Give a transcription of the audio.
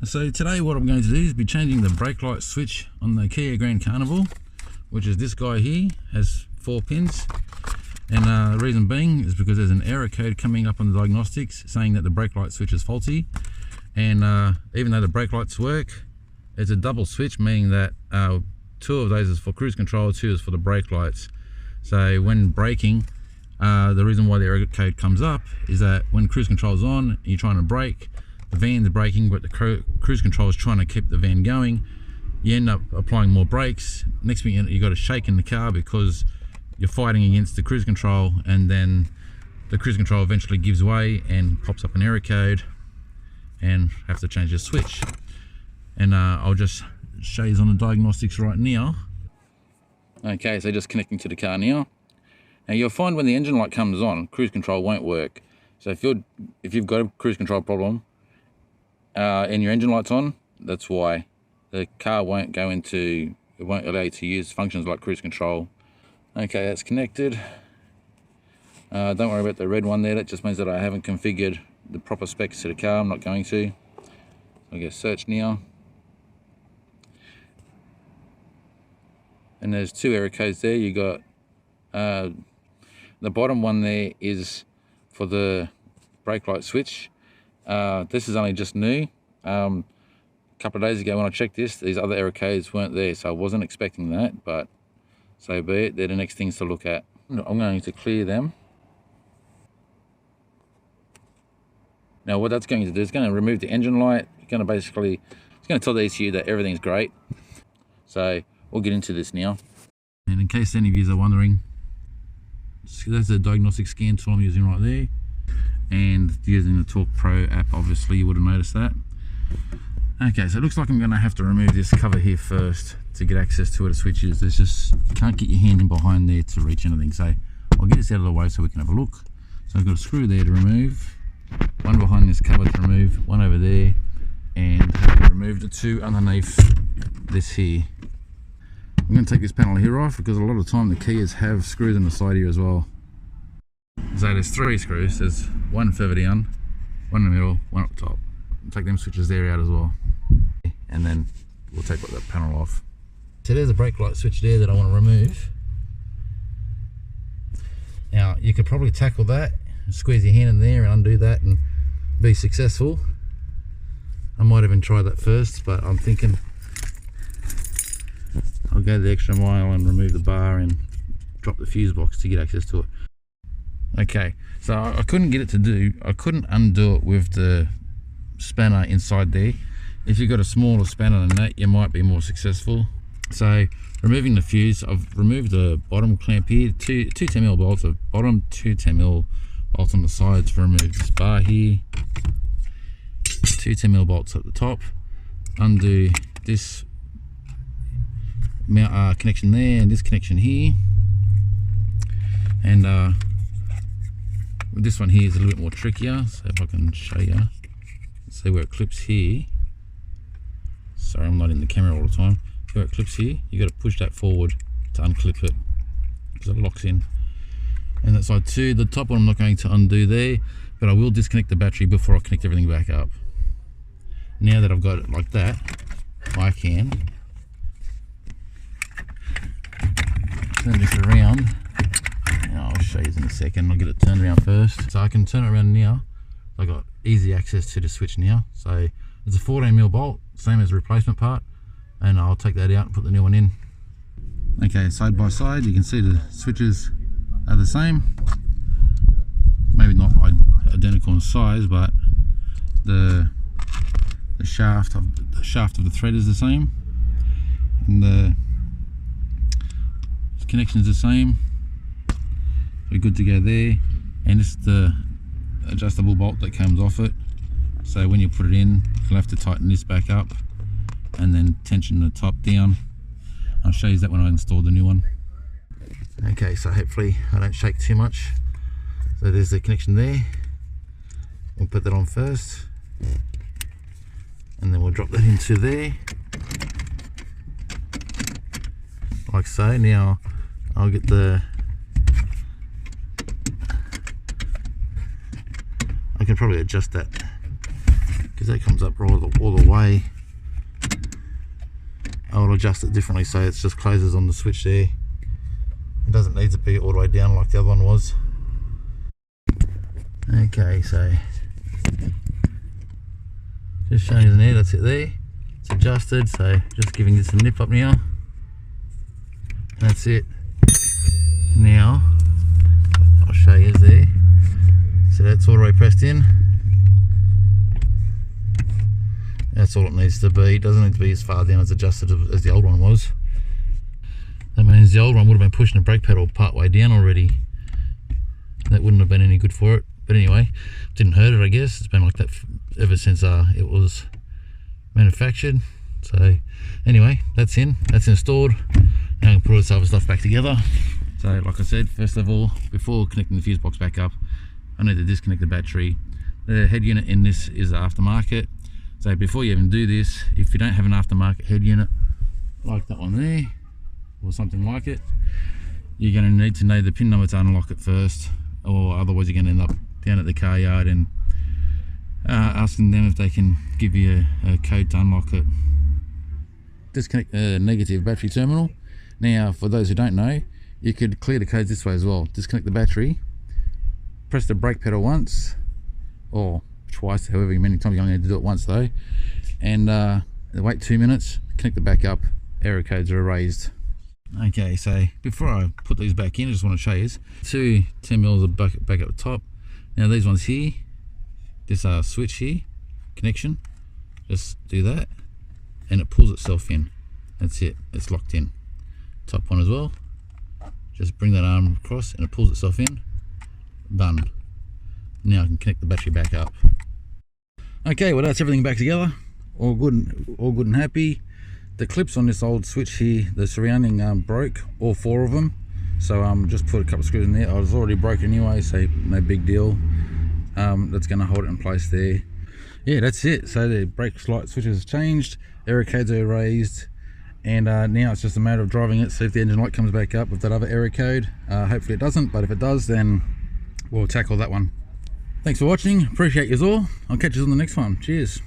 So today what I'm going to do is be changing the brake light switch on the KIA Grand Carnival, which is this guy here, has 4 pins. And the reason being is because there's an error code coming up on the diagnostics saying that the brake light switch is faulty. And even though the brake lights work, it's a double switch, meaning that 2 of those is for cruise control, 2 is for the brake lights. So when braking, the reason why the error code comes up is that when cruise control is on, you're trying to brake, the van's braking, but the cruise control is trying to keep the van going. You end up applying more brakes. Next thing you got to shake in the car because you're fighting against the cruise control, and then the cruise control eventually gives way and pops up an error code and have to change the switch. And I'll just show you on the diagnostics right now. Okay, so just connecting to the car now. Now you'll find when the engine light comes on, cruise control won't work. So if you've got a cruise control problem and your engine light's on, that's why. The car won't go into, it won't allow you to use functions like cruise control. Okay, that's connected. Don't worry about the red one there, that just means that I haven't configured the proper specs to the car. I'm not going to. I'll get search now. And there's 2 error codes there. You got the bottom one there is for the brake light switch. This is only just new. A couple of days ago when I checked this, these other error codes weren't there, so I wasn't expecting that, but so be it. They're the next things to look at. I'm going to clear them. Now what that's going to do is going to remove the engine light. It's going to tell the ECU that everything's great. So we'll get into this now. And in case any of you are wondering, that's the diagnostic scan tool I'm using right there. And using the Talk Pro app, obviously you would have noticed that. Okay, so it looks like I'm going to have to remove this cover here first to get access to where the switch is. There's just, you can't get your hand in behind there to reach anything. So I'll get this out of the way so we can have a look. So I've got a screw there to remove, one behind this cover to remove, one over there, and have to remove the 2 underneath this here. I'm going to take this panel here off because a lot of the time the Kias have screws in the side here as well. So there's 3 screws. There's 1 further down, 1 in the middle, 1 up the top. I'll take them switches there out as well, and then we'll take that panel off. So there's a brake light switch there that I want to remove. Now you could probably tackle that, squeeze your hand in there and undo that and be successful. I might even try that first, but I'm thinking I'll go the extra mile and remove the bar and drop the fuse box to get access to it. Okay, so I couldn't get it to do, I couldn't undo it with the spanner inside there. If you've got a smaller spanner than that, you might be more successful. So removing the fuse, I've removed the bottom clamp here, two 10mm bolts at the bottom, 2 10mm bolts on the sides to remove this bar here, 2 10mm bolts at the top, undo this connection there and this connection here, and this one here is a little bit more trickier. So if I can show you, see where it clips here. Sorry, I'm not in the camera all the time. Where it clips here, you got to push that forward to unclip it because it locks in. And that side too, the top one I'm not going to undo there, but I will disconnect the battery before I connect everything back up. Now that I've got it like that, I can turn this around. Now I'll show you in a second. I'll get it turned around first. So I can turn it around now. I got easy access to the switch now. So it's a 14mm bolt, same as the replacement part, and I'll take that out and put the new one in. Okay, side by side you can see the switches are the same. Maybe not identical in size, but the shaft of the thread is the same, and the connection is the same. We're good to go there, and this is the adjustable bolt that comes off it. So when you put it in, you'll have to tighten this back up and then tension the top down. I'll show you that when I install the new one. Okay, so hopefully I don't shake too much. So there's the connection there. We'll put that on first, and then we'll drop that into there like so. Now I'll get the, I can probably adjust that because that comes up all the way. I will adjust it differently so it just closes on the switch there. It doesn't need to be all the way down like the other one was. Okay, so just showing you there, that's it there. It's adjusted, so just giving this a nip up now. That's it. Now, I'll show you there. So that's all the way pressed in. That's all it needs to be. It doesn't need to be as far down as adjusted as the old one was. That means the old one would have been pushing the brake pedal part way down already. That wouldn't have been any good for it. But anyway, didn't hurt it, I guess. It's been like that ever since it was manufactured. So anyway, that's installed. Now I can put all this other stuff back together. So like I said, first of all, before connecting the fuse box back up, I need to disconnect the battery. The head unit in this is aftermarket. So before you even do this, if you don't have an aftermarket head unit like that one there, or something like it, you're going to need to know the pin number to unlock it first, or otherwise you're going to end up down at the car yard and asking them if they can give you a code to unlock it. Disconnect the negative battery terminal. Now for those who don't know, you could clear the codes this way as well. Disconnect the battery, press the brake pedal once or twice, however many times you're going to need to do it once though, and wait 2 minutes, connect it back up, error codes are erased. Okay, so before I put these back in, I just want to show you 2 10mm of back up the top. Now these ones here, this switch here, connection, just do that and it pulls itself in. That's it, it's locked in. Top one as well, just bring that arm across and it pulls itself in. Done. Now I can connect the battery back up. Okay, well that's everything back together, all good and happy. The clips on this old switch here, the surrounding broke, all 4 of them. So just put a couple of screws in there. I was already broken anyway, so no big deal. That's going to hold it in place there. Yeah, that's it. So the brake light switches changed, error codes are erased, and now it's just a matter of driving it, see if the engine light comes back up with that other error code. Hopefully it doesn't, but if it does, then we'll tackle that one. Thanks for watching, appreciate you all. I'll catch you on the next one. Cheers.